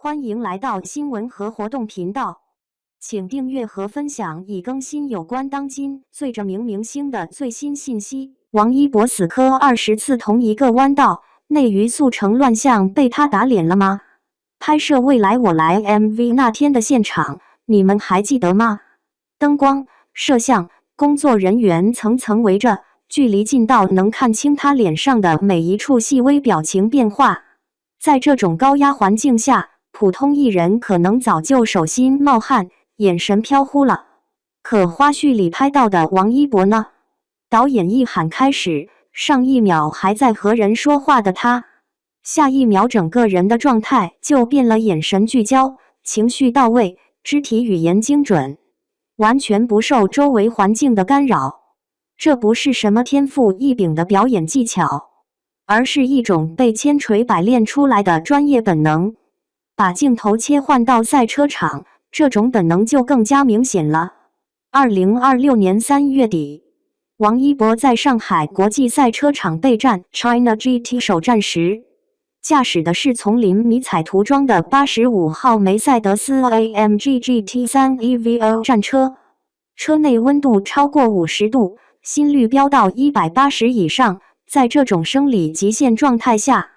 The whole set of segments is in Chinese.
欢迎来到新闻和活动频道，请订阅和分享已更新有关当今最着名明星的最新信息。王一博死磕20次同一个弯道，内娱速成乱象被他打脸了吗？拍摄《未来我来》MV 那天的现场，你们还记得吗？灯光、摄像、工作人员层层围着，距离近到能看清他脸上的每一处细微表情变化。在这种高压环境下，普通艺人可能早就手心冒汗，眼神飘忽了。可花絮里拍到的王一博呢？导演一喊开始，上一秒还在和人说话的他，下一秒整个人的状态就变了，眼神聚焦，情绪到位，肢体语言精准，完全不受周围环境的干扰。这不是什么天赋异禀的表演技巧，而是一种被千锤百炼出来的专业本能。把镜头切换到赛车场，这种本能就更加明显了。2026年3月底，王一博在上海国际赛车场备战 China GT 首站时，驾驶的是丛林迷彩涂装的85号梅赛德斯 AMG GT3 EVO 战车，车内温度超过50度，心率飙到180以上。在这种生理极限状态下，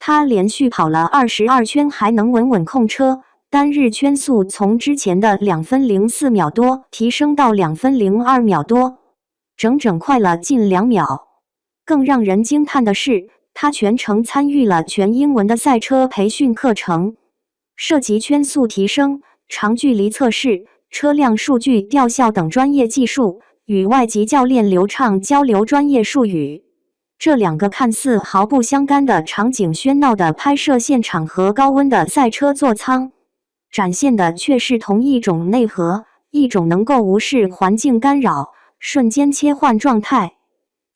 他连续跑了22圈，还能稳稳控车，单日圈速从之前的2分04秒多提升到2分02秒多，整整快了近2秒。更让人惊叹的是，他全程参与了全英文的赛车培训课程，涉及圈速提升、长距离测试、车辆数据吊效等专业技术，与外籍教练流畅交流专业术语。这两个看似毫不相干的场景，喧闹的拍摄现场和高温的赛车座舱，展现的却是同一种内核，一种能够无视环境干扰，瞬间切换状态，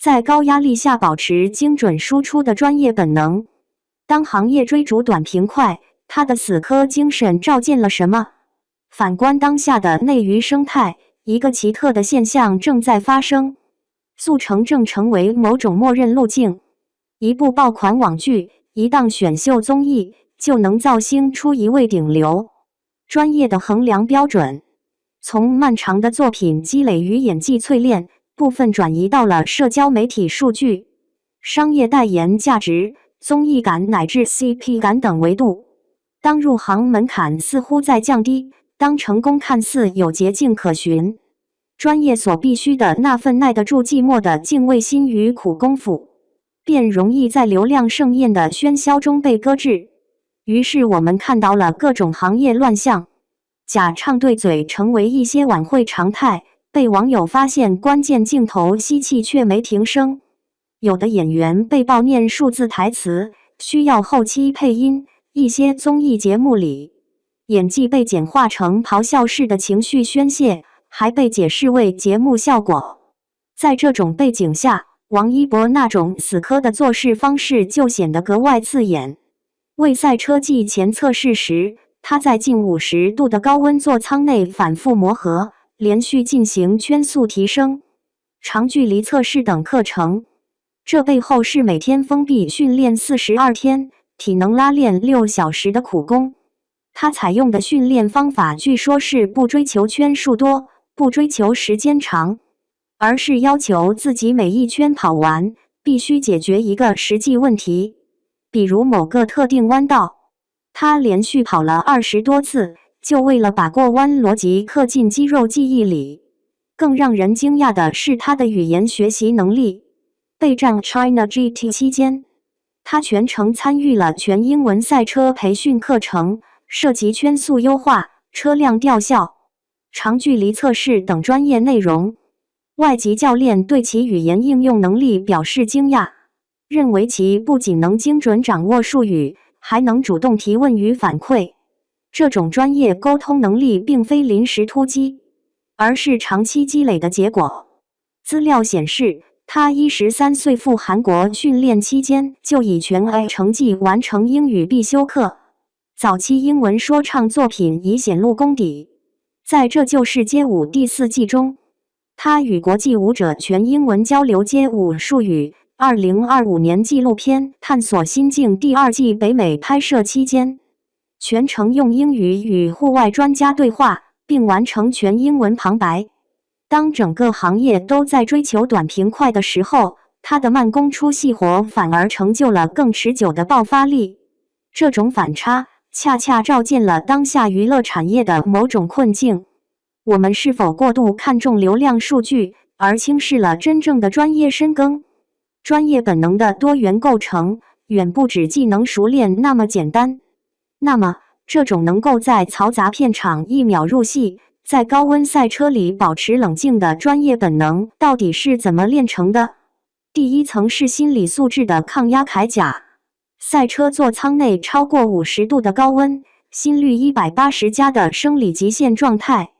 在高压力下保持精准输出的专业本能。当行业追逐短平快，他的死磕精神照见了什么？反观当下的内娱生态，一个奇特的现象正在发生。速成正成为某种默认路径，一部爆款网剧，一档选秀综艺，就能造星出一位顶流。专业的衡量标准，从漫长的作品积累与演技淬炼，部分转移到了社交媒体数据、商业代言价值、综艺感乃至 CP 感等维度。当入行门槛似乎在降低，当成功看似有捷径可循，专业所必须的那份耐得住寂寞的敬畏心与苦功夫，便容易在流量盛宴的喧嚣中被搁置。于是我们看到了各种行业乱象，假唱对嘴成为一些晚会常态，被网友发现关键镜头吸气却没停声，有的演员被曝念数字台词，需要后期配音，一些综艺节目里，演技被简化成咆哮式的情绪宣泄，还被解释为节目效果。在这种背景下，王一博那种死磕的做事方式就显得格外刺眼。为赛车季前测试时，他在近50度的高温座舱内反复磨合，连续进行圈速提升、长距离测试等课程。这背后是每天封闭训练42天、体能拉练6小时的苦功。他采用的训练方法据说是不追求圈数多，不追求时间长，而是要求自己每一圈跑完必须解决一个实际问题，比如某个特定弯道，他连续跑了20多次，就为了把过弯逻辑刻进肌肉记忆里。更让人惊讶的是他的语言学习能力。备战 China GT 期间，他全程参与了全英文赛车培训课程，涉及圈速优化、车辆吊效、长距离测试等专业内容。外籍教练对其语言应用能力表示惊讶，认为其不仅能精准掌握术语，还能主动提问与反馈。这种专业沟通能力并非临时突击，而是长期积累的结果。资料显示，他13岁赴韩国训练期间就以全 A 成绩完成英语必修课，早期英文说唱作品已显露功底。在这就是街舞第4季中，他与国际舞者全英文交流街舞术语。2025年纪录片《探索心境》第2季北美拍摄期间，全程用英语与户外专家对话，并完成全英文旁白。当整个行业都在追求短平快的时候，他的慢工出细活反而成就了更持久的爆发力。这种反差恰恰照见了当下娱乐产业的某种困境。我们是否过度看重流量数据，而轻视了真正的专业深耕？专业本能的多元构成，远不止技能熟练那么简单。那么，这种能够在嘈杂片场一秒入戏，在高温赛车里保持冷静的专业本能，到底是怎么炼成的？第一层是心理素质的抗压铠甲。赛车座舱内超过50度的高温，心率180加的生理极限状态，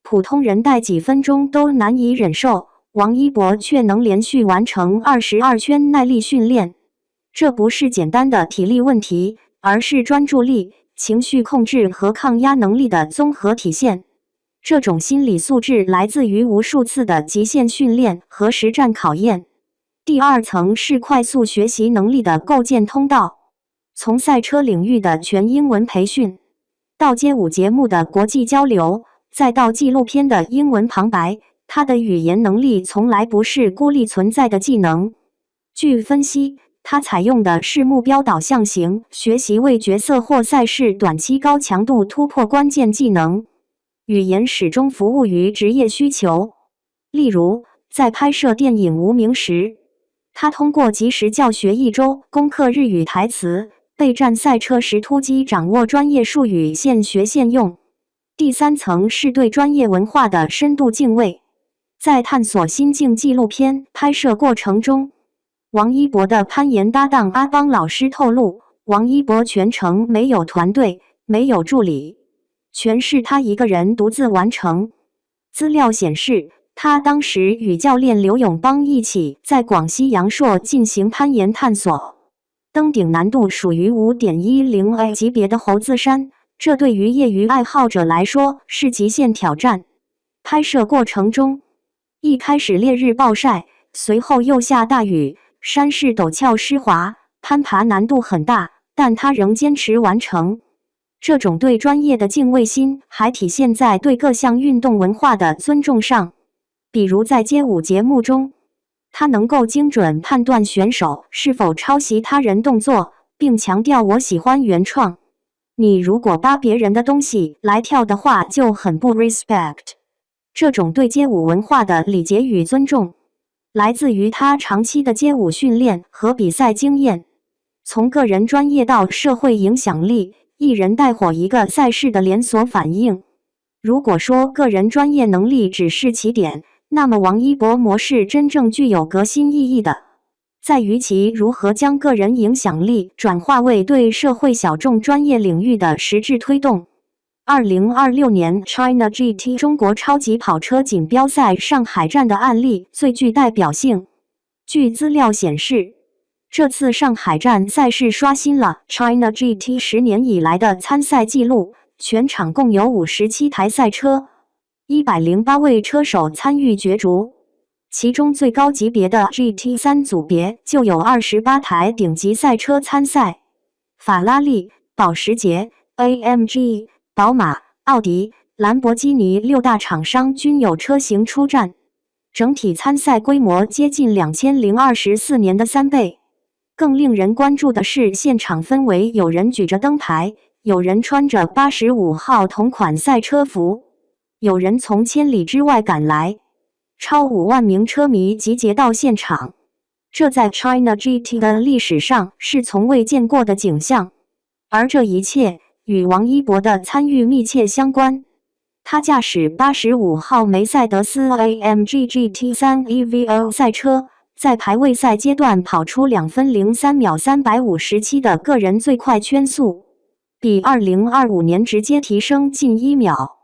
普通人待几分钟都难以忍受，王一博却能连续完成22圈耐力训练。这不是简单的体力问题，而是专注力、情绪控制和抗压能力的综合体现。这种心理素质来自于无数次的极限训练和实战考验。第二层是快速学习能力的构建通道，从赛车领域的全英文培训，到街舞节目的国际交流，再到纪录片的英文旁白，他的语言能力从来不是孤立存在的技能。据分析，他采用的是目标导向型学习，为角色或赛事短期高强度突破关键技能。语言始终服务于职业需求。例如，在拍摄电影《无名》时，他通过即时教学1周攻克日语台词，备战赛车时突击掌握专业术语，现学现用。第三层是对专业文化的深度敬畏。在探索新晋纪录片拍摄过程中，王一博的攀岩搭档阿邦老师透露，王一博全程没有团队，没有助理，全是他一个人独自完成。资料显示，他当时与教练刘永邦一起在广西阳朔进行攀岩探索，登顶难度属于 5.10A 级别的猴子山，这对于业余爱好者来说是极限挑战。拍摄过程中，一开始烈日暴晒，随后又下大雨，山势陡峭湿滑，攀爬难度很大，但他仍坚持完成。这种对专业的敬畏心还体现在对各项运动文化的尊重上。比如在街舞节目中，他能够精准判断选手是否抄袭他人动作，并强调我喜欢原创。你如果扒别人的东西来跳的话，就很不 respect。这种对街舞文化的礼节与尊重，来自于他长期的街舞训练和比赛经验。从个人专业到社会影响力，一人带火一个赛事的连锁反应。如果说个人专业能力只是起点，那么王一博模式真正具有革新意义的，在于其如何将个人影响力转化为对社会小众专业领域的实质推动。2026年 China GT 中国超级跑车锦标赛上海站的案例最具代表性。据资料显示，这次上海站赛事刷新了 China GT 10年以来的参赛纪录，全场共有57台赛车，108位车手参与角逐，其中最高级别的 GT3 组别就有28台顶级赛车参赛。法拉利、保时捷、AMG、宝马、奥迪、兰博基尼6大厂商均有车型出战，整体参赛规模接近2024年的3倍。更令人关注的是，现场氛围有人举着灯牌，有人穿着85号同款赛车服，有人从千里之外赶来，超5万名车迷集结到现场。这在 China GT 的历史上是从未见过的景象，而这一切与王一博的参与密切相关。他驾驶85号梅赛德斯 AMG GT3 EVO 赛车，在排位赛阶段跑出2分03秒357的个人最快圈速，比2025年直接提升近1秒。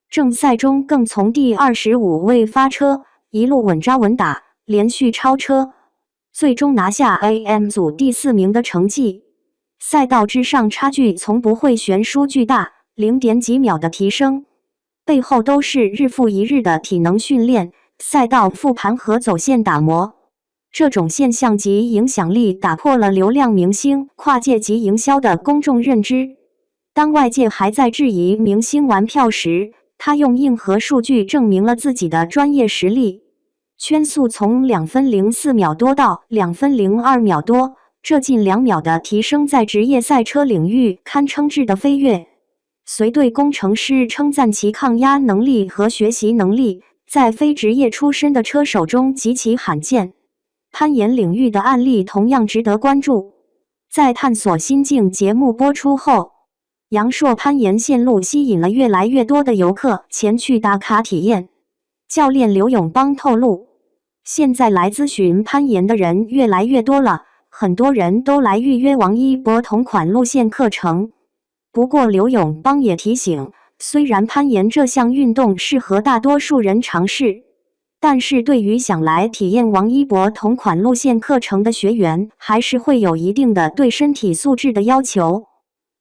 正赛中更从第25位发车，一路稳扎稳打，连续超车，最终拿下 AM 组第4名的成绩。赛道之上差距从不会悬殊巨大，0点几秒的提升，背后都是日复一日的体能训练、赛道复盘和走线打磨。这种现象级影响力打破了流量明星、跨界级营销的公众认知。当外界还在质疑明星玩票时，他用硬核数据证明了自己的专业实力。圈速从2分04秒多到2分02秒多，这近2秒的提升在职业赛车领域堪称质的飞跃。随队工程师称赞其抗压能力和学习能力，在非职业出身的车手中极其罕见。攀岩领域的案例同样值得关注。在探索心境节目播出后，阳朔攀岩线路吸引了越来越多的游客前去打卡体验。教练刘永邦透露，现在来咨询攀岩的人越来越多了，很多人都来预约王一博同款路线课程。不过刘永邦也提醒，虽然攀岩这项运动适合大多数人尝试，但是对于想来体验王一博同款路线课程的学员，还是会有一定的对身体素质的要求。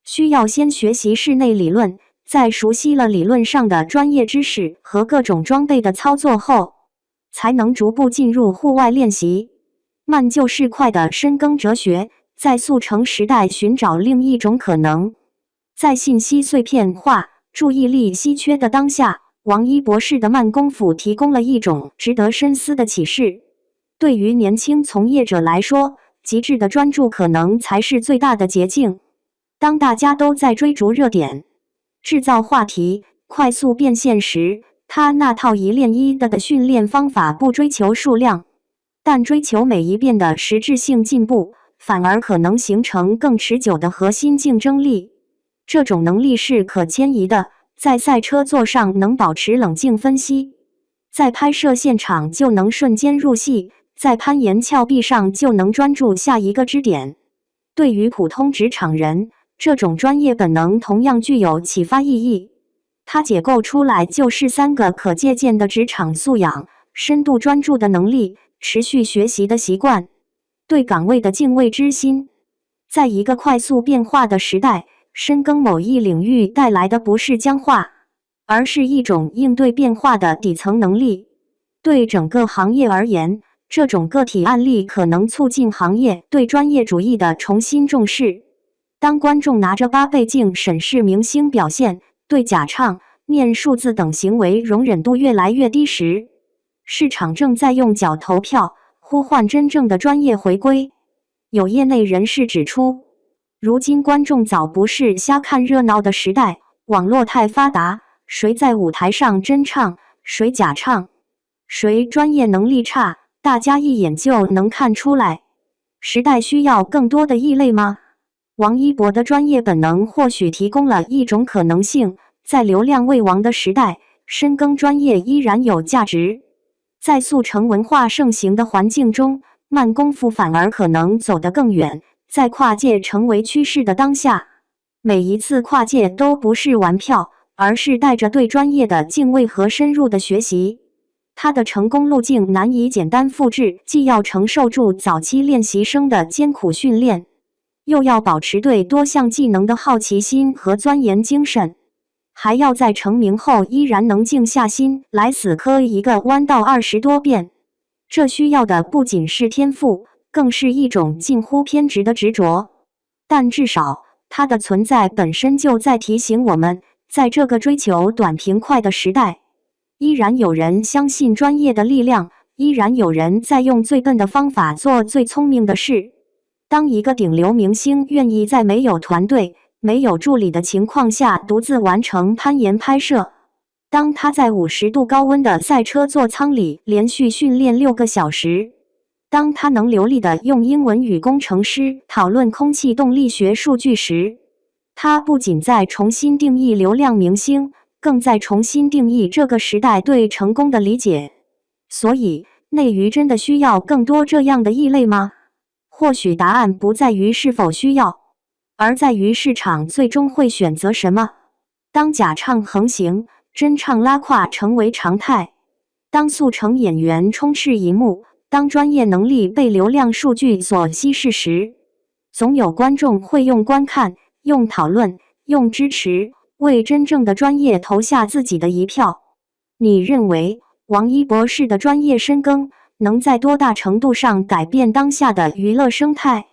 需要先学习室内理论，在熟悉了理论上的专业知识和各种装备的操作后，才能逐步进入户外练习。慢就是快的深耕哲学，在速成时代寻找另一种可能。在信息碎片化、注意力稀缺的当下，王一博士的慢功夫提供了一种值得深思的启示。对于年轻从业者来说，极致的专注可能才是最大的捷径。当大家都在追逐热点、制造话题、快速变现时，他那套一练一的训练方法不追求数量，但追求每一遍的实质性进步，反而可能形成更持久的核心竞争力。这种能力是可迁移的，在赛车座上能保持冷静分析，在拍摄现场就能瞬间入戏，在攀岩峭壁上就能专注下一个支点。对于普通职场人，这种专业本能同样具有启发意义。它解构出来就是3个可借鉴的职场素养：深度专注的能力、持续学习的习惯、对岗位的敬畏之心。在一个快速变化的时代，深耕某一领域带来的不是僵化，而是一种应对变化的底层能力。对整个行业而言，这种个体案例可能促进行业对专业主义的重新重视。当观众拿着8倍镜审视明星表现，对假唱、念数字等行为容忍度越来越低时，市场正在用脚投票，呼唤真正的专业回归。有业内人士指出，如今观众早不是瞎看热闹的时代，网络太发达，谁在舞台上真唱，谁假唱，谁专业能力差，大家一眼就能看出来。时代需要更多的异类吗？王一博的专业本能或许提供了一种可能性，在流量为王的时代，深耕专业依然有价值。在速成文化盛行的环境中，慢功夫反而可能走得更远。在跨界成为趋势的当下，每一次跨界都不是玩票，而是带着对专业的敬畏和深入的学习。他的成功路径难以简单复制，既要承受住早期练习生的艰苦训练，又要保持对多项技能的好奇心和钻研精神，还要在成名后依然能静下心来死磕一个弯道20多遍。这需要的不仅是天赋，更是一种近乎偏执的执着。但至少，它的存在本身就在提醒我们，在这个追求短平快的时代，依然有人相信专业的力量，依然有人在用最笨的方法做最聪明的事。当一个顶流明星愿意在没有团队、没有助理的情况下独自完成攀岩拍摄，当他在50度高温的赛车座舱里连续训练6个小时，当他能流利地用英文与工程师讨论空气动力学数据时，他不仅在重新定义流量明星，更在重新定义这个时代对成功的理解。所以，内娱真的需要更多这样的异类吗？或许答案不在于是否需要，而在于市场最终会选择什么。当假唱横行，真唱拉胯成为常态，当速成演员充斥荧幕，当专业能力被流量数据所稀释时，总有观众会用观看、用讨论、用支持，为真正的专业投下自己的一票。你认为王一博士的专业深耕能在多大程度上改变当下的娱乐生态？